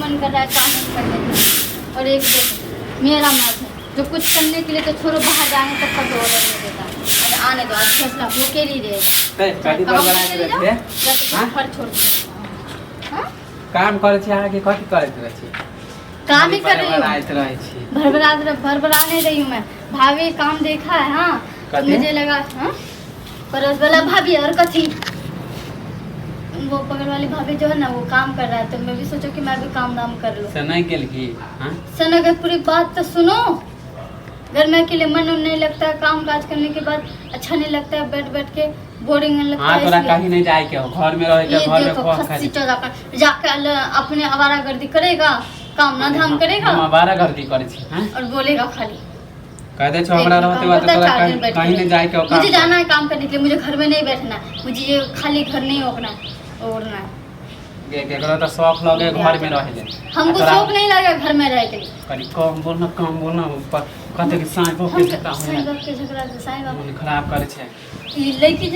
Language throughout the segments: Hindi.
मन कर रहा है काम करने का। और एक देखो मेरा मत है जो कुछ करने के लिए तो छोड़ो, बाहर जाने तक का तो ऑर्डर नहीं देता। अरे आने दो, आज फैसला हो के ही रहे। काम करे छी आगे कथि करैत रहै छी? काम ही कर रही हूँ, भरभरा नहीं रही हूँ मैं। भाभी काम देखा है हाँ, तो मुझे लगा हाँ परस वाला भाभी और कथी वो बगल वाली भाभी जो है ना वो काम कर रहा है, तो मैं भी सोचा कि मैं भी काम दाम कर लूँ। सनई गेल की हां सनई के पूरी बात तो सुनो। घर में अकेले मन नहीं लगता है, काम काज करने के बाद अच्छा नहीं लगता है, बैठ बैठ के बोरिंग लगता है। हां तोरा कहीं नहीं जाए के हो, घर में रह के घर में खा खाली जाके अपने आवारागर्दी करेगा, काम ना धाम करेगा। हम आवारागर्दी करे छी हां और बोलेगा खाली कहते छो हमरा रहते हुआ तो तोरा कहीं नहीं जाए के हो। मुझे जाना है काम करने के लिए, मुझे घर में नहीं बैठना, मुझे ये खाली घर नहीं ओढ़ना ओढ़ना है। केकरो तो शौक लगे घर में रहे ले, हमको शौक नहीं लगा घर में रह के। कनी कम बोलना ऊपर कहते कि साईं बाप के झगड़ा हो साईं बाप के झगड़ा से साईं बाप मन खराब करे छे। ई लड़की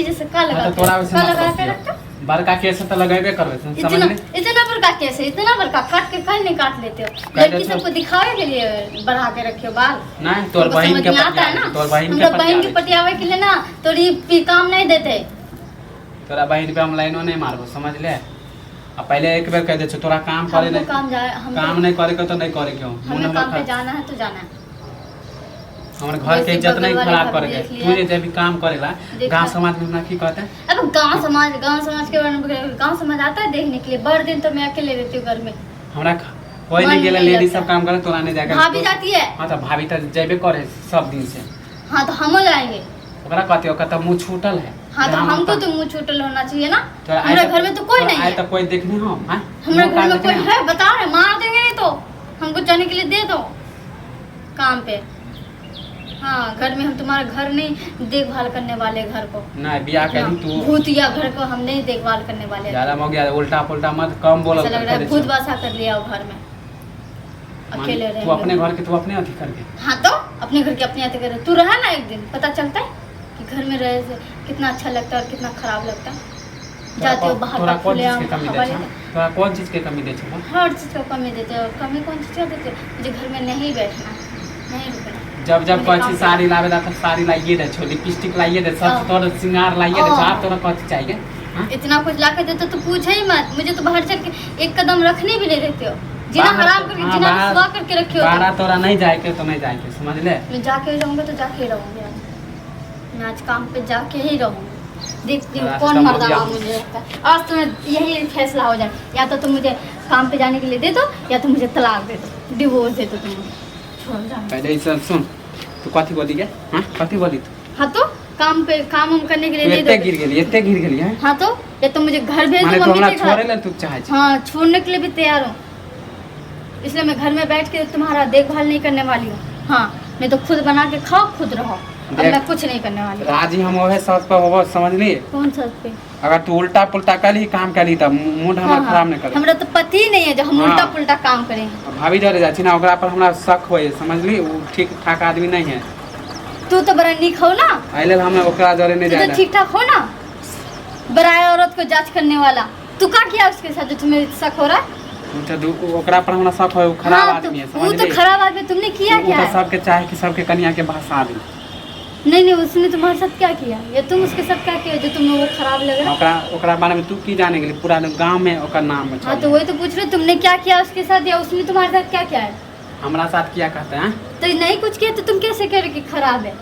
जैसा का लगा तो तोरा वैसे लगा के रखता बड़का केस तो लगेबे करबे समझ ले। इतना बड़का केस है, इतना बड़का काट के कहीं नहीं काट लेते हो। लड़की सबको दिखावे के लिए बढ़ा के रखे हो बाल। नहीं तोर बहन के आता है ना, तोर बहन के पटियावे के लिए ना तोरी काम नहीं देते। तोरा बहन पे हम लाइनो नहीं मारबो समझ ले। अब पहले एक बार कह दे छो तोरा काम करे नहीं, काम नहीं करे के तो नहीं करे क्यों? हमें काम पे जाना है तो जाना है। हमारे घर के इज्जत नहीं खराब करेगा। तू ये जब भी काम करेला गांव समाज में हमरा की कहता है? अब गांव समाज के बारे में गांव समाज आता है देखने के लिए। बड़ दिन तो मैं अकेले रहती हूँ घर में। हमरा कोई नहीं गेला, लेडीज सब काम करे तोरा नहीं जाके भाभी जाती है। हां तो भाभी तो जेबे करे सब दिन से। हां तो हम जाएंगे। ओकरा कहते हो कहता मुंह छूटल है। हाँ तो हमको तो मुंह छूटल होना चाहिए ना। हमारे घर में तो कोई नहीं है। तो कोई देखने हो हां हमारे घर में कोई है बता रहे, मार देंगे नहीं तो हमको जाने के लिए दे दो काम पे। हाँ घर में हम तुम्हारा घर नहीं देखभाल करने वाले, घर को नहीं बियाह करी तू भूतिया घर को हम नहीं देखभाल करने वाले। ज्यादा हो गया उल्टा पुल्टा मत कम बोल। ऐसा लग रहा है भूत बासा कर लिया घर में अकेले रहे। तू अपने घर के तू अपने अथी करके। हाँ तो अपने घर के अपने अथी कर। तू रहा ना एक दिन पता चलता है कि घर में रहे से कितना अच्छा लगता है और कितना खराब लगता है। जाते हो बाहर तोरा कौन चीज की कमी देते हो? तोरा कौन चीज की कमी देते हो? हर चीज को कमी देते हो। कमी कौन चीज का देते हो? मुझे घर में नहीं बैठना, नहीं रुकना। जब कोई चीज साड़ी लावे दा तो साड़ी लाइए दे, छो लिपस्टिक लाइए दे, सब तोर सिंगार लाइए दे, आप तोरा कथि चाहिए? इतना कुछ ला के देते तो पूछे ही मत। मुझे तो बाहर चल के एक कदम रखने भी नहीं देते हो। जिना हराम करके जिना सुवा करके रखे हो। बारा तोरा नहीं जाए के तो नहीं जाए के समझ ले। मैं जाके रहूंगा तो जाके ही रहूंगी। मैं आज काम पे जाके ही रहूंगी। देखती हूँ कौन मर्दाना मुझे लगता है। आज तो यही फैसला हो जाए, या तो तुम मुझे काम पे जाने के लिए दे दो या तो मुझे तलाक दे दो, डिवोर्स दे दो। तुम छोड़ जाओ। पहले सुन तू कथि बोली के? हां कथि बोली तू? हाँ तो काम पे काम करने के लिए दे दो। एते गिर गेली है। हाँ तो या तो मुझे घर भेज दो। हमरा छोड़े ले तू चाहे? हाँ छोड़ने के लिए भी तैयार हूँ, इसलिए मैं घर में बैठ के तुम्हारा देखभाल नहीं करने वाली हूँ। हाँ नहीं तो खुद बना के खाओ खुद रहो, अब मैं कुछ नहीं करने वाली। राजी हम ओहे सच पे होबो समझ ली। कौन सच पे? अगर तू उल्टा पुल्टा कली काम कली त मूड हमरा खराब नहीं करे। हमरा तो पति ही नहीं है जो हम उल्टा पुल्टा काम करेंगे। भाभी जरे जाची ना ओकरा पर हमरा शक होए समझ ली। वो ठीक ठाक आदमी नहीं है। तू तो बड़ा नीक हो ना, आइले हम ओकरा जरे नहीं जाए। तू तो ठीक ठाक हो ना, बड़ा औरत को जांच करने वाला। तू क्या किया उसके साथ जो तुम्हें शक हो रहा है? ओकरा पर हमरा शक है, वो खराब आदमी है समझ ली। वो तो खराब आदमी, तुमने किया क्या है? सबके चाहे कि सबके कन्या के भाषा दी। नहीं उसने तुम्हारे साथ क्या किया या तुम उसके साथ क्या किया जो तुम्हें वो खराब लग रहा है? ओकरा बारे में तू की जाने के लिए पूरा गांव में ओकर नाम है। हाँ तो वही तो पूछ रहे तुमने क्या किया उसके साथ या उसने तुम्हारे साथ क्या किया है? हमरा साथ किया कहते हैं तो नहीं कुछ किया तो तुम कैसे कह रहे कि खराब है?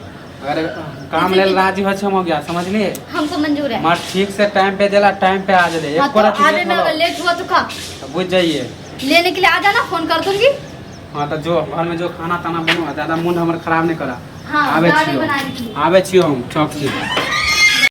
अगर काम ले राजी हो गया समझ लिए। हमको मंजूर है। मत ठीक से टाइम पे देला, टाइम पे आ जाए। हाँ, तो आने में अगर लेट हुआ तो का बुझ जाइए, लेने के लिए आ जाना, फोन कर दूंगी। हाँ तो जो घर में जो खाना ताना बनो ज्यादा मूड हमर खराब नहीं करा। हाँ, आवे छियो हम चौक से।